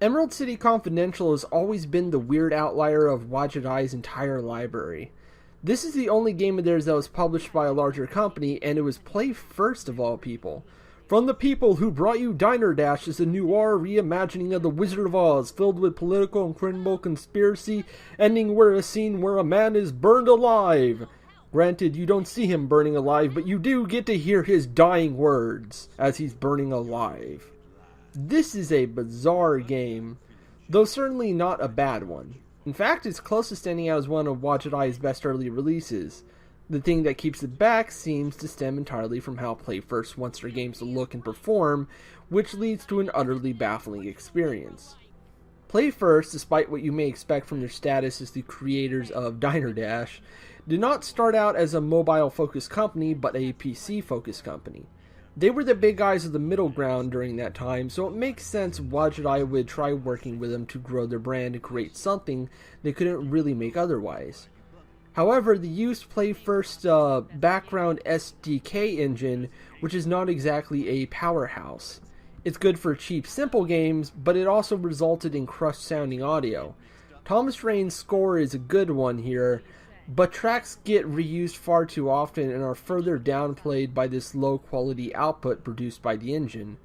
Emerald City Confidential has always been the weird outlier of Wadjet Eye's entire library. This is the only game of theirs that was published by a larger company, and it was Play First of all people. From the people who brought you Diner Dash is a noir reimagining of The Wizard of Oz, filled with political and criminal conspiracy, ending with a scene where a man is burned alive. Granted, you don't see him burning alive, but you do get to hear his dying words as he's burning alive. This is a bizarre game, though certainly not a bad one. In fact, it's close to standing out as one of Wadjet Eye's best early releases. The thing that keeps it back seems to stem entirely from how Play First wants their games to look and perform, which leads to an utterly baffling experience. Play First, despite what you may expect from their status as the creators of Diner Dash, did not start out as a mobile-focused company, but a PC-focused company. They were the big guys of the middle ground during that time, so it makes sense Wadjet Eye would try working with them to grow their brand and create something they couldn't really make otherwise. However, they used Play First's background SDK engine, which is not exactly a powerhouse. It's good for cheap, simple games, but it also resulted in crushed-sounding audio. Thomas Rain's score is a good one here, but tracks get reused far too often and are further downplayed by this low-quality output produced by the engine.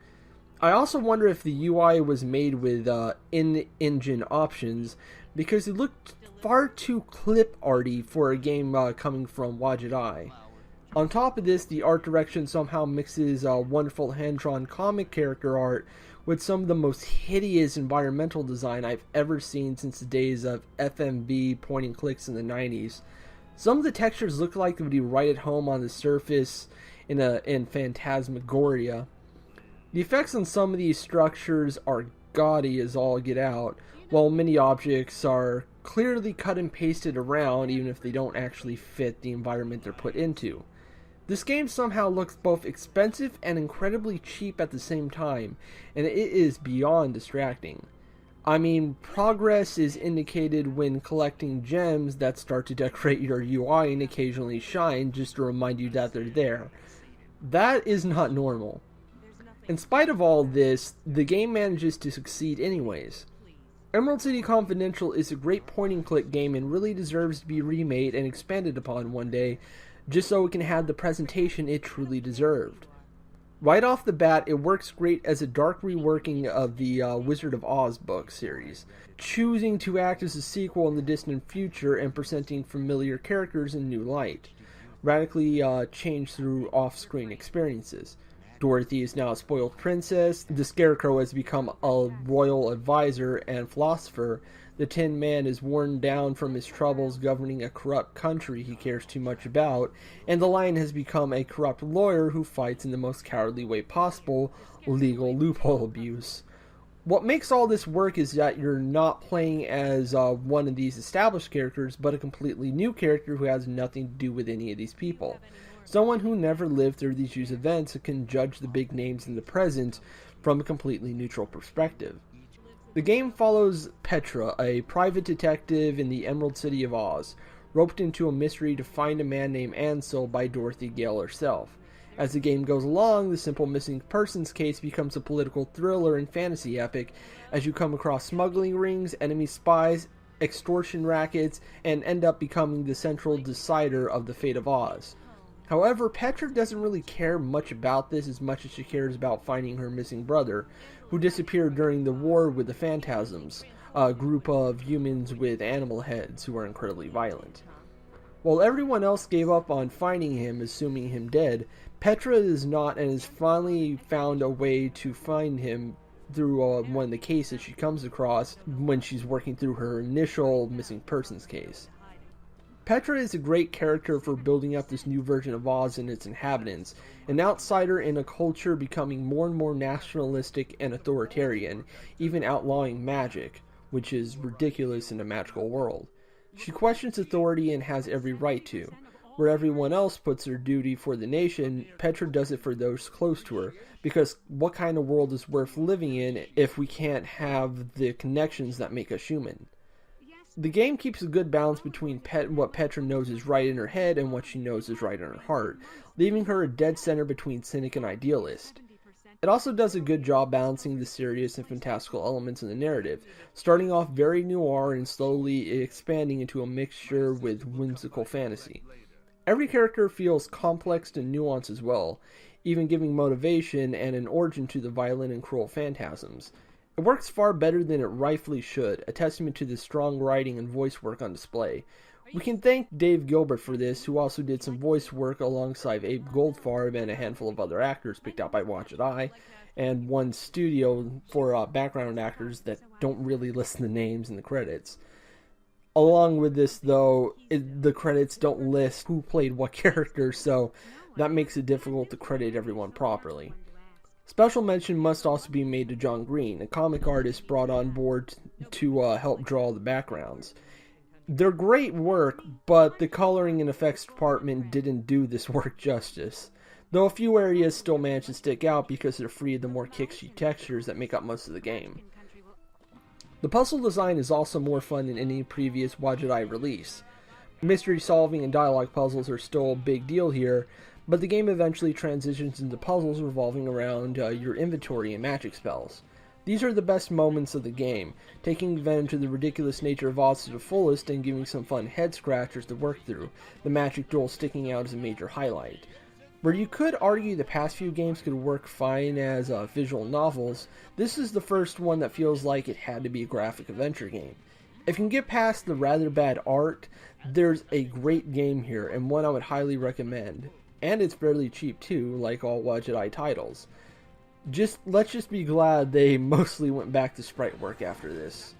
I also wonder if the UI was made with in-engine options, because it looked far too clip-arty for a game coming from Wadjet Eye. On top of this, the art direction somehow mixes wonderful hand-drawn comic character art with some of the most hideous environmental design I've ever seen since the days of FMV point-and-clicks in the 90s. Some of the textures look like they would be right at home on the surface in Phantasmagoria. The effects on some of these structures are gaudy as all get out, while many objects are clearly cut and pasted around even if they don't actually fit the environment they're put into. This game somehow looks both expensive and incredibly cheap at the same time, and it is beyond distracting. I mean, progress is indicated when collecting gems that start to decorate your UI and occasionally shine just to remind you that they're there. That is not normal. In spite of all this, the game manages to succeed anyways. Emerald City Confidential is a great point-and-click game and really deserves to be remade and expanded upon one day, just so it can have the presentation it truly deserved. Right off the bat, it works great as a dark reworking of the Wizard of Oz book series, choosing to act as a sequel in the distant future and presenting familiar characters in new light, radically changed through off-screen experiences. Dorothy is now a spoiled princess, the Scarecrow has become a royal advisor and philosopher, the Tin Man is worn down from his troubles governing a corrupt country he cares too much about, and the Lion has become a corrupt lawyer who fights in the most cowardly way possible, legal loophole abuse. What makes all this work is that you're not playing as one of these established characters, but a completely new character who has nothing to do with any of these people. Someone who never lived through these years' events and can judge the big names in the present from a completely neutral perspective. The game follows Petra, a private detective in the Emerald City of Oz, roped into a mystery to find a man named Ansel by Dorothy Gale herself. As the game goes along, the simple missing persons case becomes a political thriller and fantasy epic as you come across smuggling rings, enemy spies, extortion rackets, and end up becoming the central decider of the fate of Oz. However, Petra doesn't really care much about this as much as she cares about finding her missing brother, who disappeared during the war with the Phantasms, a group of humans with animal heads who are incredibly violent. While everyone else gave up on finding him, assuming him dead, Petra is not and has finally found a way to find him through one of the cases she comes across when she's working through her initial missing persons case. Petra is a great character for building up this new version of Oz and its inhabitants, an outsider in a culture becoming more and more nationalistic and authoritarian, even outlawing magic, which is ridiculous in a magical world. She questions authority and has every right to. Where everyone else puts their duty for the nation, Petra does it for those close to her, because what kind of world is worth living in if we can't have the connections that make us human? The game keeps a good balance between what Petra knows is right in her head and what she knows is right in her heart, leaving her a dead center between cynic and idealist. It also does a good job balancing the serious and fantastical elements in the narrative, starting off very noir and slowly expanding into a mixture with whimsical fantasy. Every character feels complex and nuanced as well, even giving motivation and an origin to the violent and cruel phantasms. It works far better than it rightfully should, a testament to the strong writing and voice work on display. We can thank Dave Gilbert for this, who also did some voice work alongside Abe Goldfarb and a handful of other actors picked out by Watch It Eye, and one studio for background actors that don't really list the names in the credits. Along with this, though, the credits don't list who played what character, so that makes it difficult to credit everyone properly. Special mention must also be made to John Green, a comic artist brought on board to help draw the backgrounds. They're great work, but the coloring and effects department didn't do this work justice, though a few areas still manage to stick out because they're free of the more kitschy textures that make up most of the game. The puzzle design is also more fun than any previous Watch It Eye release. Mystery solving and dialogue puzzles are still a big deal here, but the game eventually transitions into puzzles revolving around your inventory and magic spells. These are the best moments of the game, taking advantage of the ridiculous nature of Oz to the fullest and giving some fun head scratchers to work through, the magic duel sticking out as a major highlight. Where you could argue the past few games could work fine as visual novels, this is the first one that feels like it had to be a graphic adventure game. If you can get past the rather bad art, there's a great game here and one I would highly recommend. And it's fairly cheap too, like all Watch It Eye titles. Let's just be glad they mostly went back to sprite work after this.